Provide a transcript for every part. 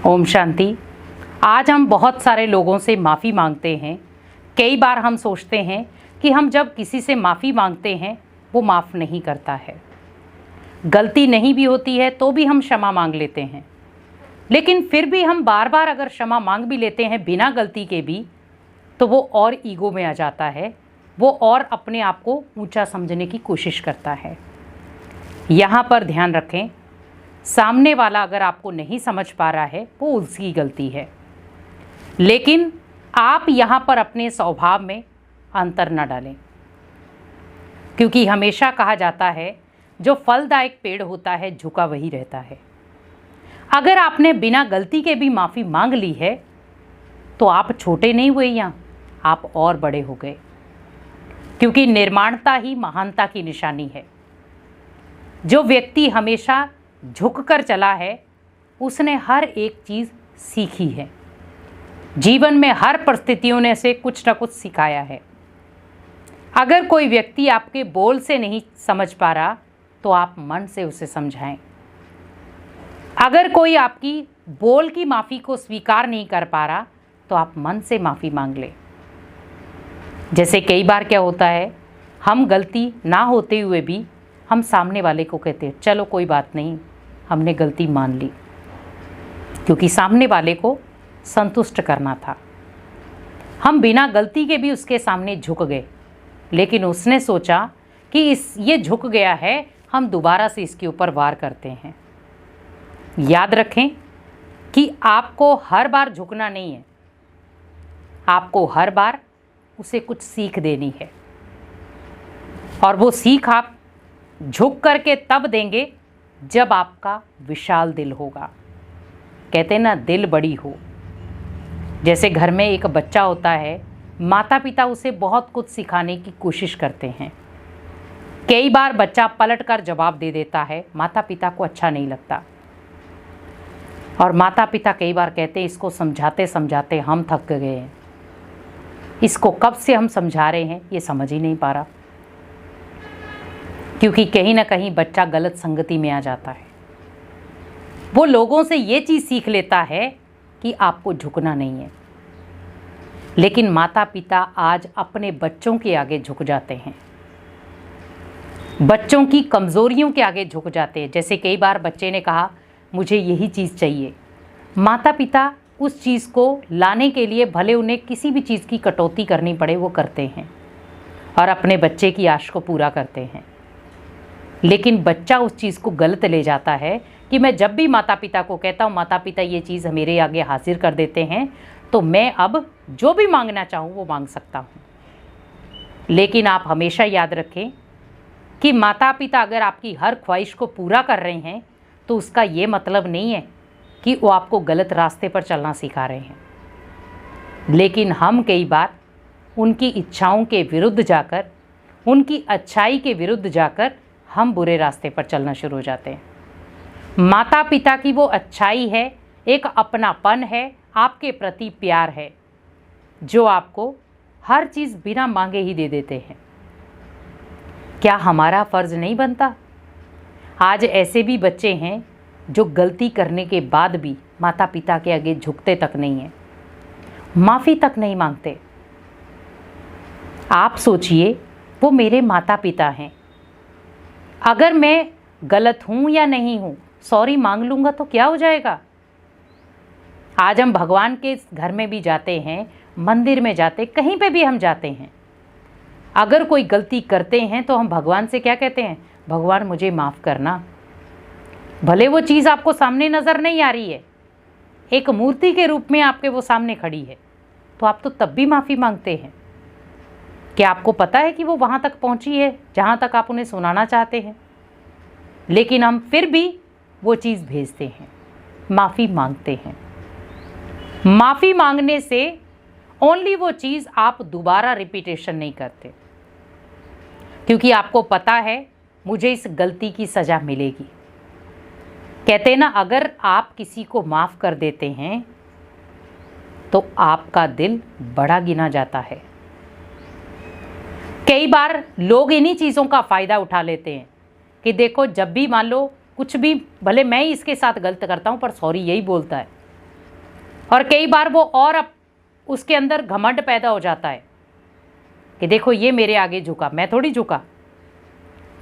ओम शांति। आज हम बहुत सारे लोगों से माफ़ी मांगते हैं। कई बार हम सोचते हैं कि हम जब किसी से माफ़ी मांगते हैं वो माफ़ नहीं करता है। गलती नहीं भी होती है तो भी हम क्षमा मांग लेते हैं, लेकिन फिर भी हम बार बार अगर क्षमा मांग भी लेते हैं बिना गलती के भी, तो वो और ईगो में आ जाता है, वो और अपने आप को ऊंचा समझने की कोशिश करता है। यहाँ पर ध्यान रखें, सामने वाला अगर आपको नहीं समझ पा रहा है वो उसकी गलती है, लेकिन आप यहाँ पर अपने स्वभाव में अंतर न डालें, क्योंकि हमेशा कहा जाता है जो फलदायक पेड़ होता है झुका वही रहता है। अगर आपने बिना गलती के भी माफ़ी मांग ली है तो आप छोटे नहीं हुए, यहाँ आप और बड़े हो गए, क्योंकि निर्माणता ही महानता की निशानी है। जो व्यक्ति हमेशा झुककर चला है उसने हर एक चीज़ सीखी है। जीवन में हर परिस्थितियों ने से कुछ न कुछ सिखाया है। अगर कोई व्यक्ति आपके बोल से नहीं समझ पा रहा तो आप मन से उसे समझाएं। अगर कोई आपकी बोल की माफ़ी को स्वीकार नहीं कर पा रहा तो आप मन से माफ़ी मांग लें। जैसे कई बार क्या होता है, हम गलती ना होते हुए भी हम सामने वाले को कहते हैं चलो कोई बात नहीं, हमने गलती मान ली, क्योंकि सामने वाले को संतुष्ट करना था। हम बिना गलती के भी उसके सामने झुक गए, लेकिन उसने सोचा कि ये झुक गया है, हम दोबारा से इसके ऊपर वार करते हैं। याद रखें कि आपको हर बार झुकना नहीं है, आपको हर बार उसे कुछ सीख देनी है, और वो सीख आप झुक करके तब देंगे जब आपका विशाल दिल होगा। कहते हैं ना, दिल बड़ी हो। जैसे घर में एक बच्चा होता है, माता पिता उसे बहुत कुछ सिखाने की कोशिश करते हैं। कई बार बच्चा पलटकर जवाब दे देता है, माता पिता को अच्छा नहीं लगता, और माता पिता कई बार कहते हैं इसको समझाते समझाते हम थक गए हैं, इसको कब से हम समझा रहे हैं ये समझ ही नहीं पा रहा, क्योंकि कहीं ना कहीं बच्चा गलत संगति में आ जाता है। वो लोगों से ये चीज़ सीख लेता है कि आपको झुकना नहीं है, लेकिन माता पिता आज अपने बच्चों के आगे झुक जाते हैं, बच्चों की कमज़ोरियों के आगे झुक जाते हैं। जैसे कई बार बच्चे ने कहा मुझे यही चीज़ चाहिए, माता पिता उस चीज़ को लाने के लिए भले उन्हें किसी भी चीज़ की कटौती करनी पड़े वो करते हैं और अपने बच्चे की आश को पूरा करते हैं। लेकिन बच्चा उस चीज़ को गलत ले जाता है कि मैं जब भी माता पिता को कहता हूँ माता पिता ये चीज़ मेरे आगे हाजिर कर देते हैं तो मैं अब जो भी मांगना चाहूँ वो मांग सकता हूँ। लेकिन आप हमेशा याद रखें कि माता पिता अगर आपकी हर ख्वाहिश को पूरा कर रहे हैं तो उसका ये मतलब नहीं है कि वो आपको गलत रास्ते पर चलना सिखा रहे हैं। लेकिन हम कई बार उनकी इच्छाओं के विरुद्ध जाकर, उनकी अच्छाई के विरुद्ध जाकर हम बुरे रास्ते पर चलना शुरू हो जाते हैं। माता पिता की वो अच्छाई है, एक अपनापन है, आपके प्रति प्यार है, जो आपको हर चीज़ बिना मांगे ही दे देते हैं। क्या हमारा फ़र्ज़ नहीं बनता? आज ऐसे भी बच्चे हैं जो गलती करने के बाद भी माता पिता के आगे झुकते तक नहीं हैं, माफ़ी तक नहीं मांगते। आप सोचिए, वो मेरे माता पिता हैं, अगर मैं गलत हूँ या नहीं हूँ सॉरी मांग लूँगा तो क्या हो जाएगा। आज हम भगवान के घर में भी जाते हैं, मंदिर में जाते, कहीं पे भी हम जाते हैं, अगर कोई गलती करते हैं तो हम भगवान से क्या कहते हैं, भगवान मुझे माफ़ करना। भले वो चीज़ आपको सामने नज़र नहीं आ रही है, एक मूर्ति के रूप में आपके वो सामने खड़ी है, तो आप तो तब भी माफ़ी मांगते हैं। क्या आपको पता है कि वो वहाँ तक पहुँची है जहाँ तक आप उन्हें सुनाना चाहते हैं, लेकिन हम फिर भी वो चीज़ भेजते हैं, माफ़ी मांगते हैं। माफ़ी मांगने से ओनली वो चीज़ आप दोबारा रिपीटेशन नहीं करते, क्योंकि आपको पता है मुझे इस गलती की सज़ा मिलेगी। कहते हैं ना, अगर आप किसी को माफ़ कर देते हैं तो आपका दिल बड़ा गिना जाता है। कई बार लोग इन्हीं चीज़ों का फ़ायदा उठा लेते हैं कि देखो, जब भी मान लो कुछ भी, भले मैं ही इसके साथ गलत करता हूँ पर सॉरी यही बोलता है, और कई बार वो और उसके अंदर घमंड पैदा हो जाता है कि देखो ये मेरे आगे झुका, मैं थोड़ी झुका।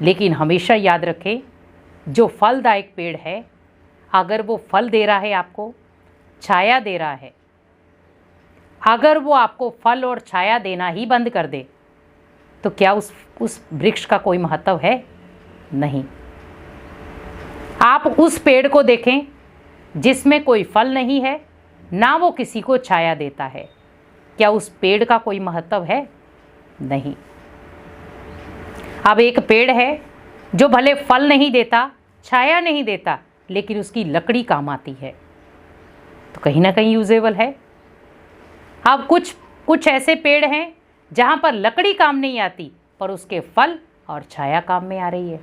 लेकिन हमेशा याद रखें, जो फलदायक पेड़ है, अगर वो फल दे रहा है, आपको छाया दे रहा है, अगर वो आपको फल और छाया देना ही बंद कर दे तो क्या उस वृक्ष का कोई महत्व है? नहीं। आप उस पेड़ को देखें जिसमें कोई फल नहीं है, ना वो किसी को छाया देता है, क्या उस पेड़ का कोई महत्व है? नहीं। अब एक पेड़ है जो भले फल नहीं देता, छाया नहीं देता, लेकिन उसकी लकड़ी काम आती है, तो कहीं ना कहीं यूजेबल है। अब कुछ ऐसे पेड़ हैं जहाँ पर लकड़ी काम नहीं आती, पर उसके फल और छाया काम में आ रही है।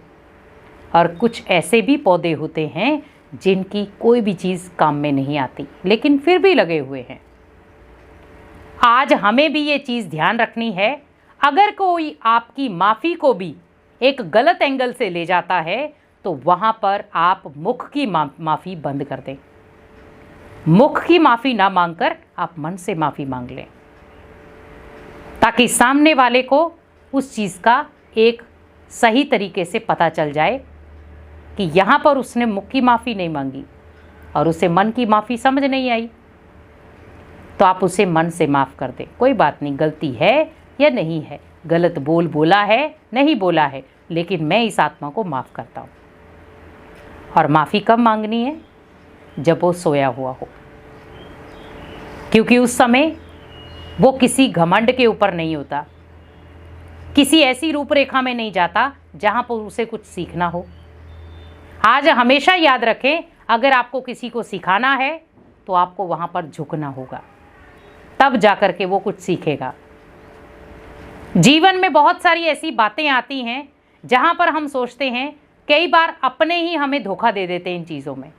और कुछ ऐसे भी पौधे होते हैं जिनकी कोई भी चीज़ काम में नहीं आती, लेकिन फिर भी लगे हुए हैं। आज हमें भी ये चीज़ ध्यान रखनी है, अगर कोई आपकी माफ़ी को भी एक गलत एंगल से ले जाता है तो वहाँ पर आप मुख की माफ़ी बंद कर दें। मुख की माफ़ी ना मांगकर आप मन से माफ़ी मांग लें, ताकि सामने वाले को उस चीज़ का एक सही तरीके से पता चल जाए कि यहाँ पर उसने मुख की माफ़ी नहीं मांगी और उसे मन की माफ़ी समझ नहीं आई, तो आप उसे मन से माफ़ कर दें। कोई बात नहीं, गलती है या नहीं है, गलत बोला है नहीं बोला है, लेकिन मैं इस आत्मा को माफ़ करता हूँ। और माफ़ी कब मांगनी है? जब वो सोया हुआ हो, क्योंकि उस समय वो किसी घमंड के ऊपर नहीं होता, किसी ऐसी रूपरेखा में नहीं जाता जहाँ पर उसे कुछ सीखना हो। आज हमेशा याद रखें, अगर आपको किसी को सिखाना है तो आपको वहाँ पर झुकना होगा, तब जाकर के वो कुछ सीखेगा। जीवन में बहुत सारी ऐसी बातें आती हैं जहाँ पर हम सोचते हैं, कई बार अपने ही हमें धोखा दे देते हैं इन चीज़ों में।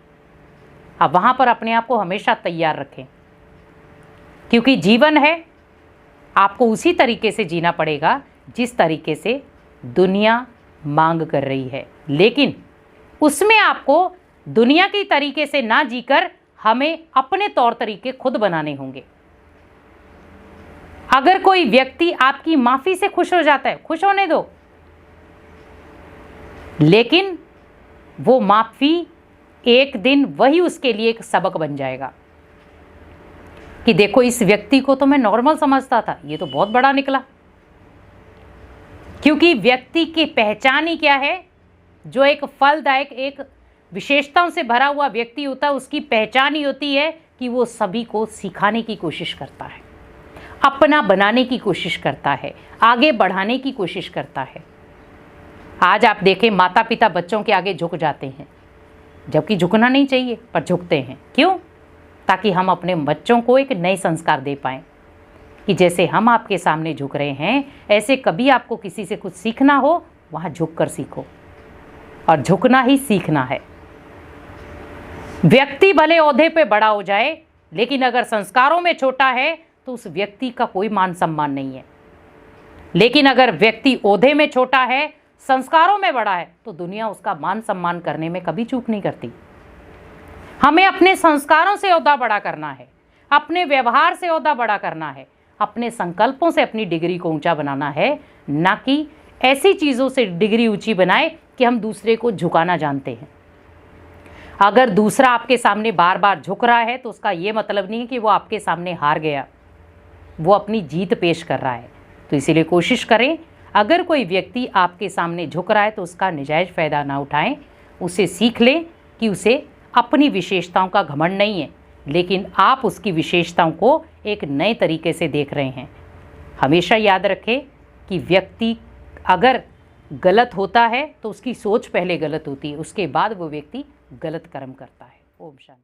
अब वहाँ पर अपने आप को हमेशा तैयार रखें, क्योंकि जीवन है, आपको उसी तरीके से जीना पड़ेगा जिस तरीके से दुनिया मांग कर रही है, लेकिन उसमें आपको दुनिया की तरीके से ना जीकर हमें अपने तौर तरीके खुद बनाने होंगे। अगर कोई व्यक्ति आपकी माफ़ी से खुश हो जाता है, खुश होने दो, लेकिन वो माफ़ी एक दिन वही उसके लिए एक सबक बन जाएगा कि देखो, इस व्यक्ति को तो मैं नॉर्मल समझता था, ये तो बहुत बड़ा निकला। क्योंकि व्यक्ति की पहचान ही क्या है? जो एक फलदायक, एक विशेषताओं से भरा हुआ व्यक्ति होता है, उसकी पहचान ही होती है कि वो सभी को सिखाने की कोशिश करता है, अपना बनाने की कोशिश करता है, आगे बढ़ाने की कोशिश करता है। आज आप देखें, माता पिता बच्चों के आगे झुक जाते हैं, जबकि झुकना नहीं चाहिए, पर झुकते हैं। क्यों? ताकि हम अपने बच्चों को एक नए संस्कार दे पाएँ कि जैसे हम आपके सामने झुक रहे हैं, ऐसे कभी आपको किसी से कुछ सीखना हो, वहाँ झुक कर सीखो, और झुकना ही सीखना है। व्यक्ति भले ओहदे पे बड़ा हो जाए, लेकिन अगर संस्कारों में छोटा है तो उस व्यक्ति का कोई मान सम्मान नहीं है। लेकिन अगर व्यक्ति ओहदे में छोटा है, संस्कारों में बड़ा है, तो दुनिया उसका मान सम्मान करने में कभी चूक नहीं करती। हमें अपने संस्कारों से ओहदा बड़ा करना है, अपने व्यवहार से ओहदा बड़ा करना है, अपने संकल्पों से अपनी डिग्री को ऊंचा बनाना है, ना कि ऐसी चीज़ों से डिग्री ऊंची बनाए कि हम दूसरे को झुकाना जानते हैं। अगर दूसरा आपके सामने बार बार झुक रहा है तो उसका ये मतलब नहीं है कि वो आपके सामने हार गया, वो अपनी जीत पेश कर रहा है। तो इसीलिए कोशिश करें, अगर कोई व्यक्ति आपके सामने झुक रहा है तो उसका नजायज़ फ़ायदा ना उठाएं, उसे सीख लें कि उसे अपनी विशेषताओं का घमंड नहीं है, लेकिन आप उसकी विशेषताओं को एक नए तरीके से देख रहे हैं। हमेशा याद रखें कि व्यक्ति अगर गलत होता है तो उसकी सोच पहले गलत होती है, उसके बाद वो व्यक्ति गलत कर्म करता है। ओम शांति।